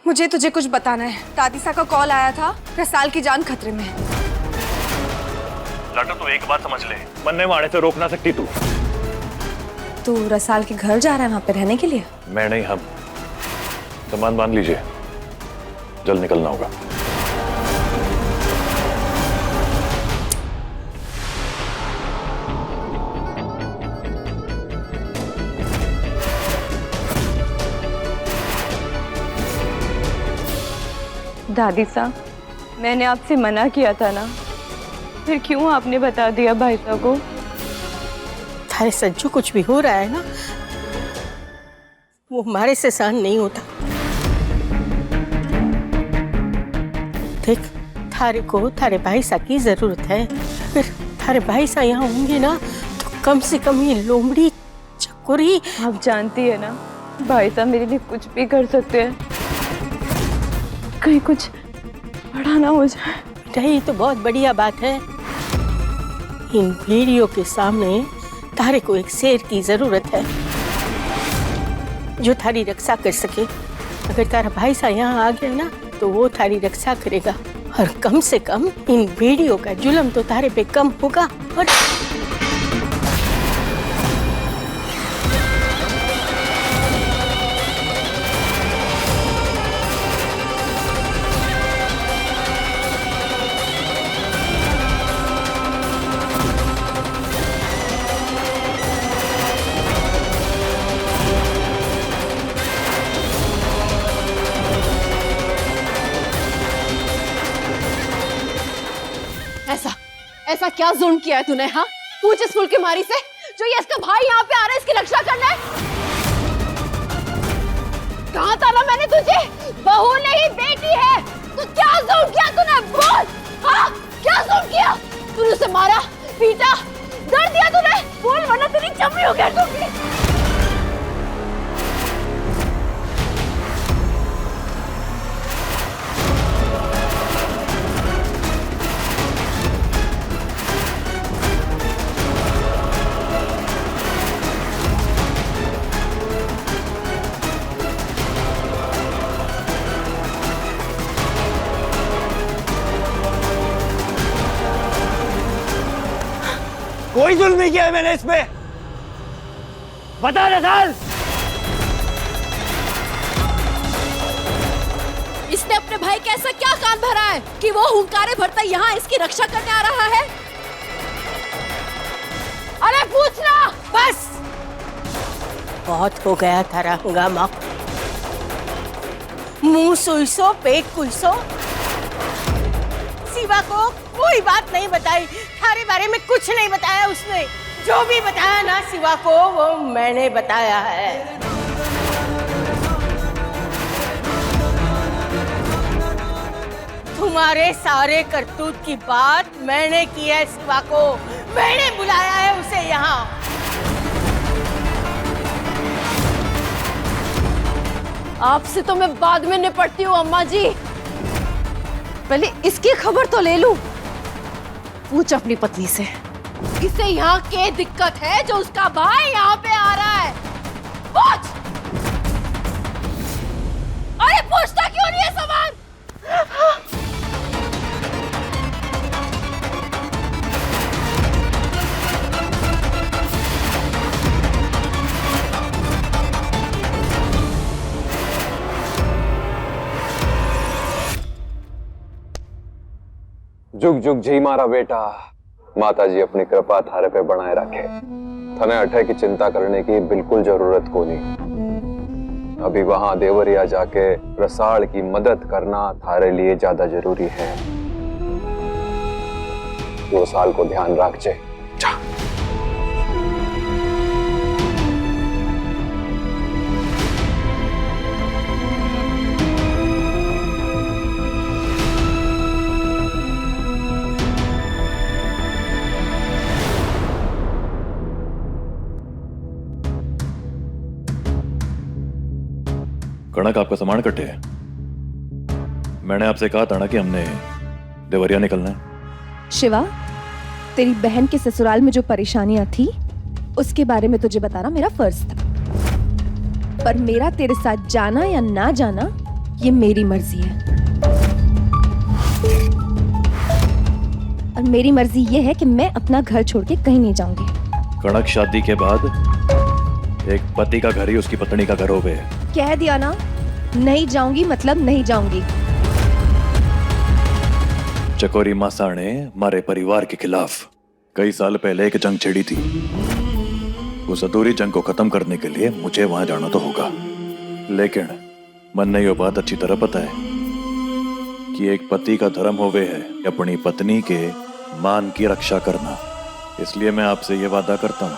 मुझे तुझे कुछ बताना है। दादीसा का कॉल आया था, रसाल की जान खतरे में है। लाडो, तू एक बात समझ ले, मन्ने माने से रोक ना सकती तू। तू रसाल के घर जा रहा है वहां पे रहने के लिए? मैं नहीं, हम। सामान बांध लीजिए, जल्द निकलना होगा। दादी साहब, मैंने आपसे मना किया था ना, फिर क्यों आपने बता दिया भाई साहब को? थारे सज्जू कुछ भी हो रहा है ना, वो हमारे से सहन नहीं होता। देख, थारे को थारे भाई सा की जरूरत है। फिर थारे भाई सा यहाँ होंगे ना तो कम से कम ये लोमड़ी चकोरी। आप जानती है ना, भाई साहब मेरे लिए कुछ भी कर सकते हैं, कहीं कुछ बड़ा ना हो जाए। यही तो बहुत बढ़िया बात है। इन भेड़ियों के सामने तारे को एक शेर की जरूरत है जो थारी रक्षा कर सके। अगर तारा भाई सा यहाँ आ गया ना तो वो थारी रक्षा करेगा, और कम से कम इन भेड़ियों का जुल्म तो तारे पे कम होगा। और ऐसा क्या जुल्म किया है तूने? हाँ, पूछ इस फूल की मारी से जो ये इसका भाई यहाँ पे आ रहा है, इसकी रक्षा करना है। कहा था ना मैंने तुझे, बहू नहीं बेटी है। तो क्या जुल्म किया तूने? बोल। हाँ, क्या जुल्म किया तूने? उसे मारा, पीटा, दर्द दिया तूने? बोल, वरना तेरी चमड़ी हो गया। कोई जुल्म नहीं किया है मैंने इसमें। बता रसाल। इसने अपने भाई का ऐसा क्या कान भरा है कि वो हुंकारे भरता यहाँ इसकी रक्षा करने आ रहा है? अरे पूछना। बस, बहुत हो गया थारा हंगामा। मुंह सुइसो, पेट कुइसो, शिवा को कोई बात नहीं बताई। थारे बारे में कुछ नहीं बताया उसने। जो भी बताया ना शिवा को, वो मैंने बताया है। तुम्हारे सारे करतूत की बात मैंने की है शिवा को। मैंने बुलाया है उसे यहाँ। आपसे तो मैं बाद में निपटती हूँ अम्मा जी, पहले इसकी खबर तो ले लूं। पूछ अपनी पत्नी से, इसे यहाँ क्या दिक्कत है जो उसका भाई यहाँ पे आ रहा है? पूछ। अरे पूछता क्यों नहीं है सवाल? जुग जुग जी मारा बेटा, माता जी अपनी कृपा थारे पे बनाए रखे। थने अठे की चिंता करने की बिल्कुल जरूरत को नहीं। अभी वहां देवरिया जाके रसाल की मदद करना थारे लिए ज्यादा जरूरी है। 2 साल को ध्यान रखचे। जा। कणक, आपका सामान कटे है। मैंने आपसे कहा था ना कि हमने देवरिया निकलना है। शिवा, तेरी बहन के ससुराल में जो परेशानियां थी उसके बारे में तुझे बताना मेरा फर्ज था, पर मेरा तेरे साथ जाना या ना जाना ये मेरी मर्जी है। और मेरी मर्जी ये है कि मैं अपना घर छोड़ के कहीं नहीं जाऊंगी। कड़क शादी के बाद एक पति का घर ही उसकी पत्नी का घर हो गए। कह दिया ना, नहीं जाऊंगी मतलब नहीं जाऊंगी। चकोरी मासा ने हमारे परिवार के खिलाफ कई साल पहले एक जंग छेड़ी थी। उस अधूरी जंग को खत्म करने के लिए मुझे वहां जाना तो होगा, लेकिन मन ने यह बात अच्छी तरह पता है कि एक पति का धर्म होवे है अपनी पत्नी के मान की रक्षा करना। इसलिए मैं आपसे यह वादा करता हूं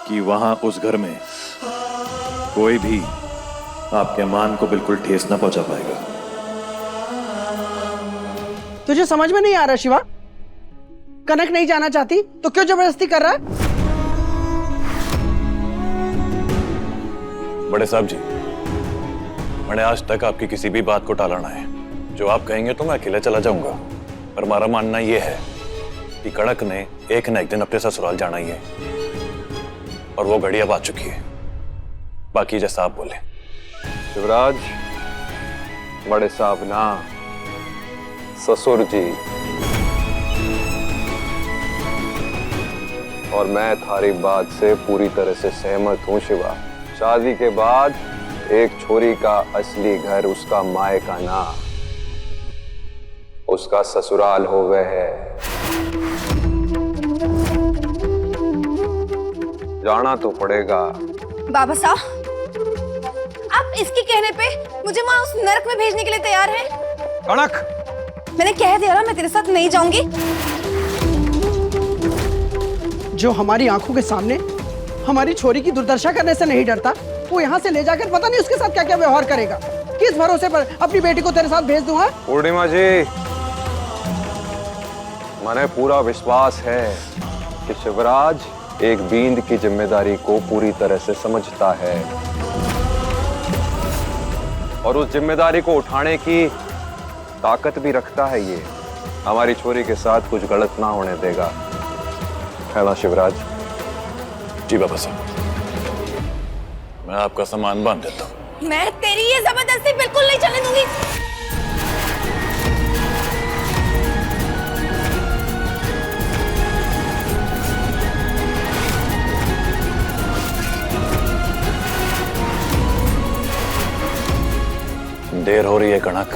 कि वहां उस घर में कोई भी आपके मान को बिल्कुल ठेस ना पहुंचा पाएगा। तुझे समझ में नहीं आ रहा शिवा? कनक नहीं जाना चाहती तो क्यों जबरदस्ती कर रहा है? बड़े साहब जी, मैंने आज तक आपकी किसी भी बात को टाला ना है। जो आप कहेंगे तो मैं अकेले चला जाऊंगा, पर हमारा मानना यह है कि कड़क ने एक न एक दिन अपने ससुराल जाना ही है, और वो घड़ी अब आ चुकी है। बाकी जैसा आप बोले। शिवराज, बड़े साहब ना, ससुर जी। और मैं थारी बात से पूरी तरह से सहमत हूं शिवा। शादी के बाद एक छोरी का असली घर उसका मायका ना, उसका ससुराल हो गए है। जाना तो पड़ेगा। बाबा साहब, आप इसके कहने पे मुझे वहां उस नरक में भेजने के लिए तैयार हैं? कड़क, मैंने कह दिया ना, मैं तेरे साथ नहीं जाऊंगी। जो हमारी आंखों के सामने हमारी छोरी की दुर्दशा करने से नहीं डरता, वो यहाँ से ले जाकर पता नहीं उसके साथ क्या क्या व्यवहार करेगा। किस भरोसे पर अपनी बेटी को तेरे साथ भेज दूंगा? पूर्णिमा जी, मैंने पूरा विश्वास है कि शिवराज एक बींद की जिम्मेदारी को पूरी तरह से समझता है और उस जिम्मेदारी को उठाने की ताकत भी रखता है। ये हमारी छोरी के साथ कुछ गलत ना होने देगा, है ना शिवराज? जी बाबा साहब, मैं आपका सामान बांध देता हूँ। मैं तेरी ये जबरदस्ती बिल्कुल नहीं चलने दूंगी। देर हो रही है कणक,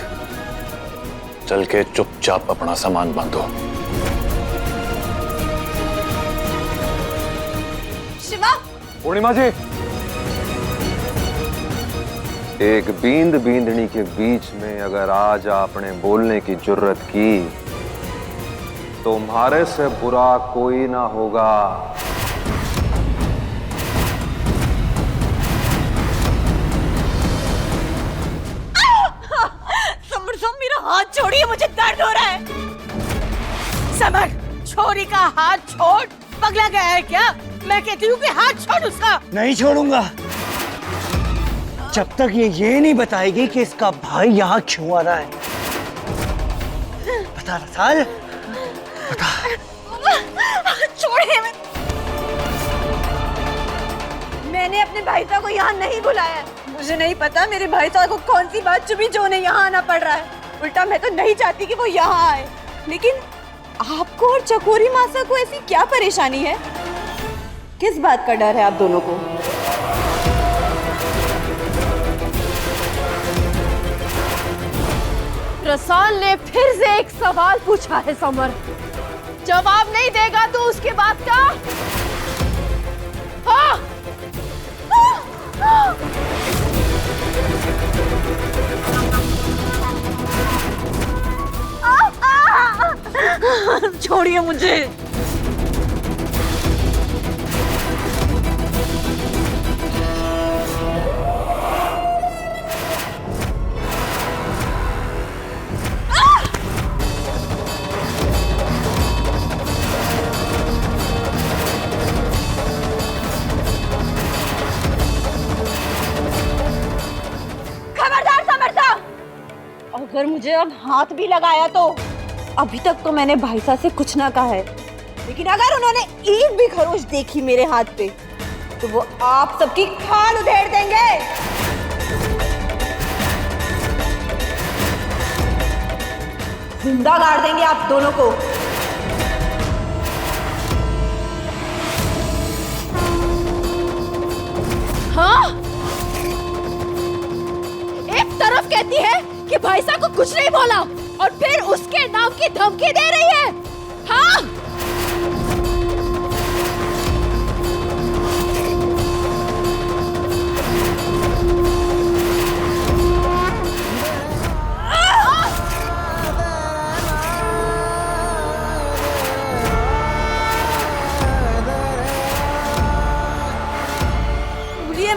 चल के चुपचाप अपना सामान बांधो। शिवा, पूर्णिमा जी, एक बींद बींदनी के बीच में अगर आज आपने बोलने की जुर्रत की तो तुम्हारे से बुरा कोई ना होगा। समर, मेरा हाथ छोड़िए, मुझे दर्द हो रहा है। समर, छोरी का हाथ छोड़। पगला गया है क्या? मैं कहती हूँ कि हाथ छोड़ उसका। नहीं छोड़ूंगा जब तक ये नहीं बताएगी कि इसका भाई यहाँ क्यों आ रहा है। बता रसाल, बता। छोड़िए, मैंने अपने भाई साहब को यहाँ नहीं बुलाया। मुझे नहीं पता मेरे भाई साहब को कौन सी बात चुभी जो उन्हें यहाँ आना पड़ रहा है। उल्टा मैं तो नहीं चाहती कि वो यहाँ आए, लेकिन आपको और चकोरी मासा को ऐसी क्या परेशानी है? किस बात का डर है आप दोनों को? रसाल ने फिर से एक सवाल पूछा है समर, जवाब नहीं देगा तो उसके बाद का? हाँ? छोड़िए मुझे। खबरदार समर साहब, अगर मुझे अब हाथ भी लगाया तो अभी तक तो मैंने भाई साहब से कुछ ना कहा है, लेकिन अगर उन्होंने एक भी खरोच देखी मेरे हाथ पे तो वो आप सबकी खाल उधेड़ देंगे। जिंदा गाड़ देंगे आप दोनों को। हाँ, एक तरफ कहती है कि भाई साहब को कुछ नहीं बोला और फिर उसके नाम की धमकी दे रही है। हाँ,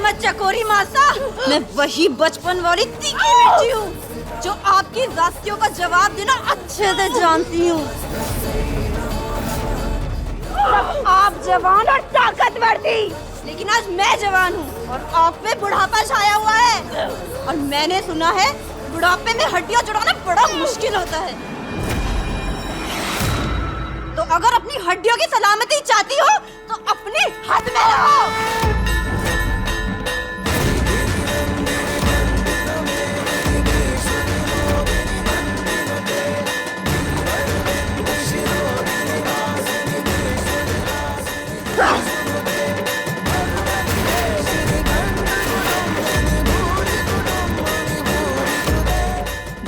मत चकोरी मासा, मैं वही बचपन वाली तीखी मिर्ची हूँ जो आपकी रास्तियों का जवाब देना अच्छे से जानती हूँ। आप जवान और ताकतवर थी, लेकिन आज मैं जवान हूँ और आप में बुढ़ापा छाया हुआ है। और मैंने सुना है बुढ़ापे में हड्डियाँ जुड़ाना बड़ा मुश्किल होता है। तो अगर अपनी हड्डियों की सलामती चाहती हो तो अपनी हद में रहो।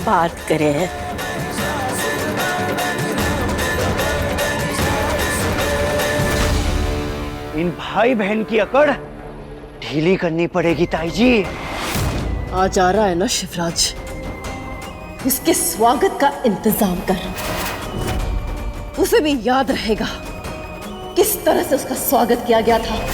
बात करें। इन भाई बहन की अकड़ ढीली करनी पड़ेगी ताई जी। आज आ रहा है ना शिवराज, उसके स्वागत का इंतजाम कर। उसे भी याद रहेगा किस तरह से उसका स्वागत किया गया था।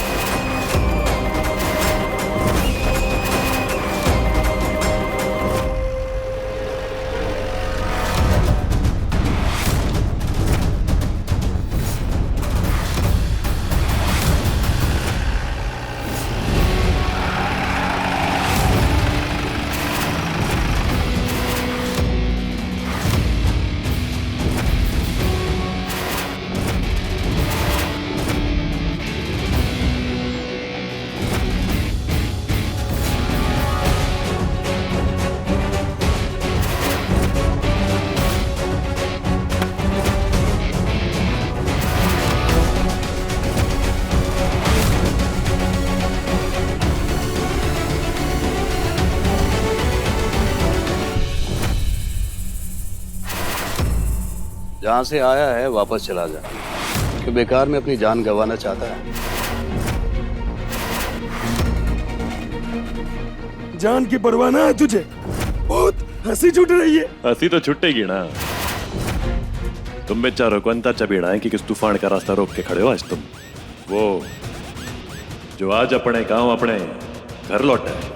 जहाँ से आया है वापस चला जा, कि बेकार में अपनी जान गंवाना चाहता है। जान की परवाह ना है तुझे? बहुत हंसी छूट रही है। हंसी तो छुट्टेगी ना। तुम बेचारों को अंता चबेड़ा है कि किस तूफान का रास्ता रोक के खड़े हो आज तुम। वो जो आज अपने गांव अपने घर लौटा है।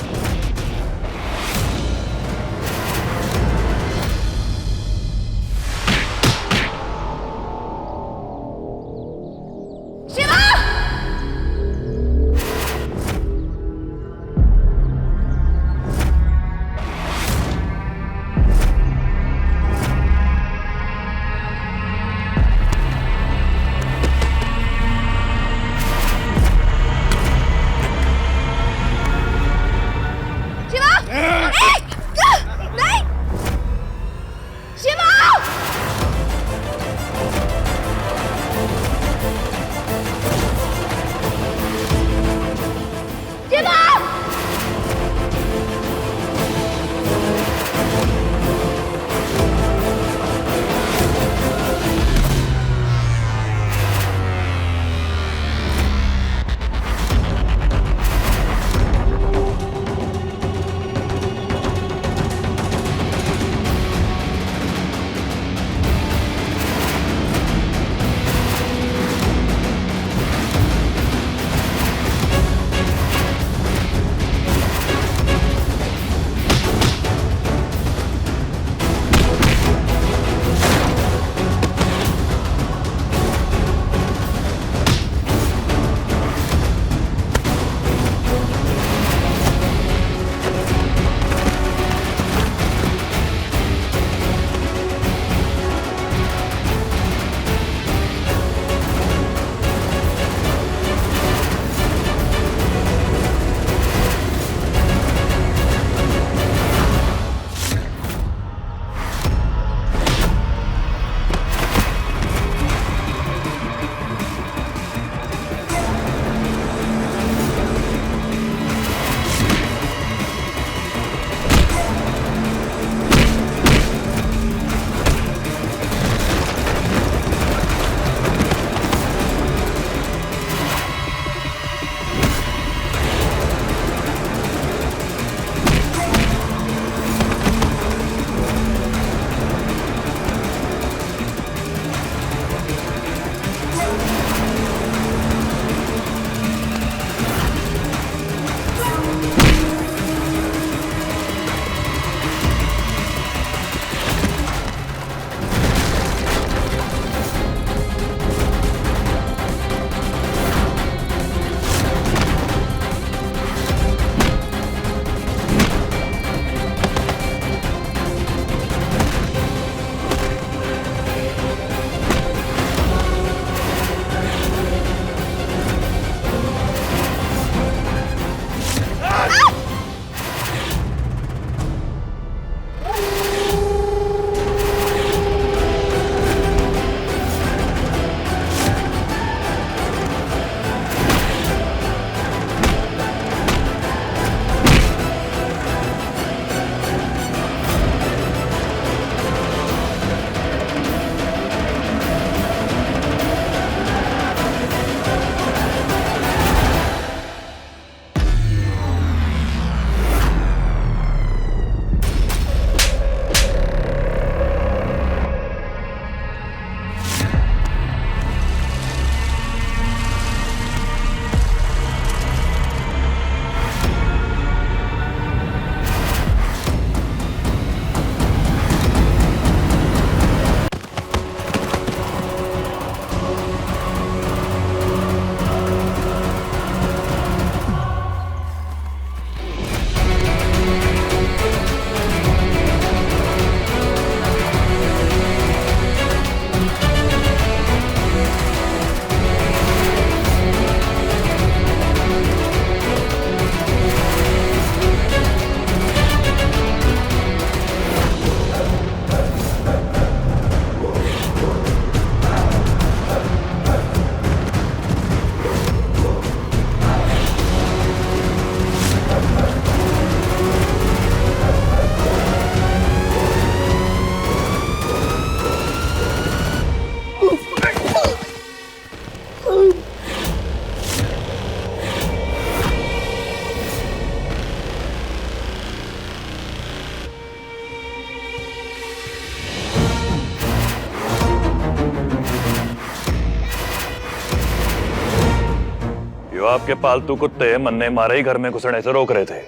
यो आपके पालतू कुत्ते मन्ने मारे ही घर में घुसने से रोक रहे थे,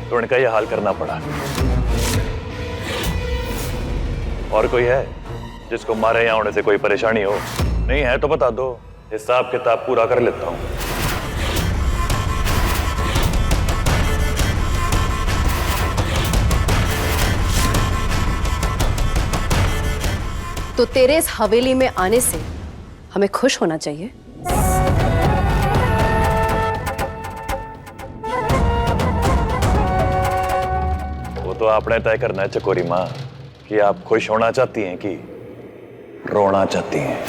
तो उनका ये हाल करना पड़ा। और कोई है जिसको मारे या होने से कोई परेशानी हो? नहीं है तो बता दो, हिसाब किताब पूरा कर लेता हूं। तो तेरे इस हवेली में आने से हमें खुश होना चाहिए। वो तो आपने तय करना है चकोरी माँ कि आप खुश होना चाहती हैं कि रोना चाहती हैं।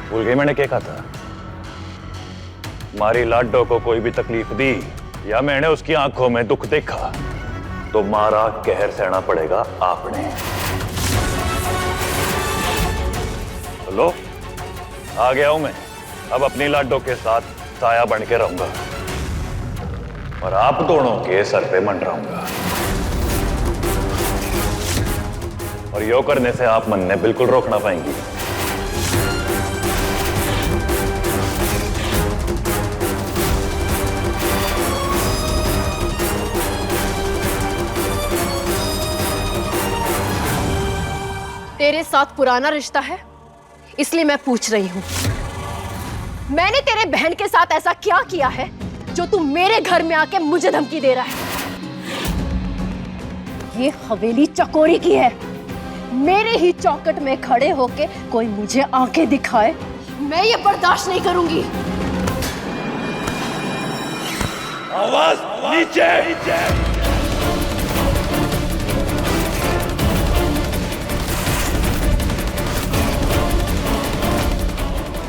भूल गई मैंने क्या कहा था? हमारी लाडो को कोई भी तकलीफ दी या मैंने उसकी आंखों में दुख देखा तो मारा कहर सहना पड़ेगा आपने। लो, आ गया हूं मैं। अब अपनी लाडो के साथ साया बन के रहूंगा और आप दोनों के सर पे मंडराऊंगा। और यो करने से आप मन ने बिल्कुल रोक ना पाएंगी। तेरे साथ पुराना रिश्ता है, इसलिए मैं पूछ रही हूं। मैंने तेरे बहन के साथ ऐसा क्या किया है जो तू मेरे घर में आके मुझे धमकी दे रहा है? ये हवेली चकोरी की है। मेरे ही चौखट में खड़े होके कोई मुझे आंखें दिखाए, मैं ये बर्दाश्त नहीं करूंगी। आवाज नीचे, नीचे।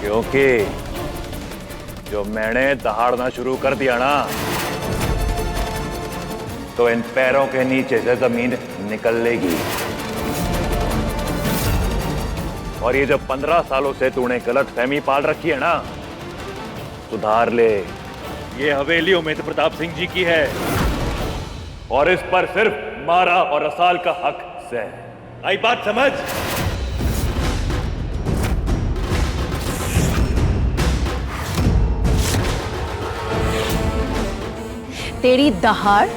क्योंकि जो मैंने दहाड़ना शुरू कर दिया ना, तो इन पैरों के नीचे से जमीन निकल लेगी। और ये जो 15 सालों से तूने गलत फहमी पाल रखी है ना, सुधार ले। ये हवेली उमेद प्रताप सिंह जी की है और इस पर सिर्फ मारा और रसाल का हक है। आई बात समझ? तेरी दहाड़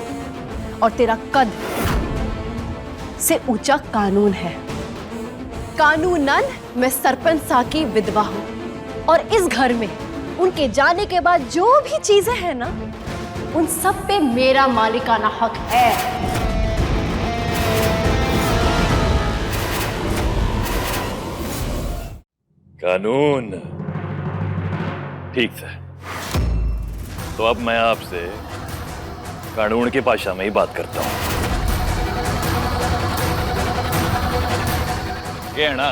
और तेरा कद से ऊंचा कानून है। कानूनन मैं सरपंच सा की विधवा हूं और इस घर में उनके जाने के बाद जो भी चीजें हैं ना, उन सब पे मेरा मालिकाना हक है। कानून, ठीक है। तो अब मैं आपसे कानून की भाषा में ही बात करता हूं। ये है ना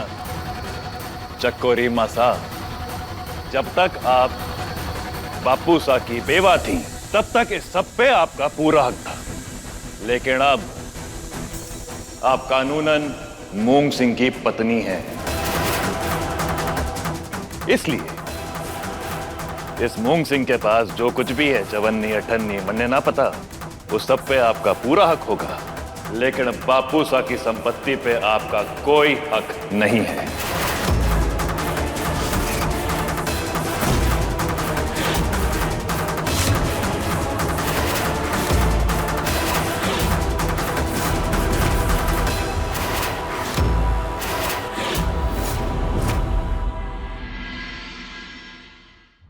चकोरी मासा, जब तक आप बापू सा की बेवा थी तब तक इस सब पे आपका पूरा हक था। लेकिन अब आप कानूनन मूंग सिंह की पत्नी हैं, इसलिए इस मूंग सिंह के पास जो कुछ भी है, चवन्नी अठन्नी मन्ने ना पता, उस सब पे आपका पूरा हक होगा। लेकिन बापू सा की संपत्ति पे आपका कोई हक नहीं है।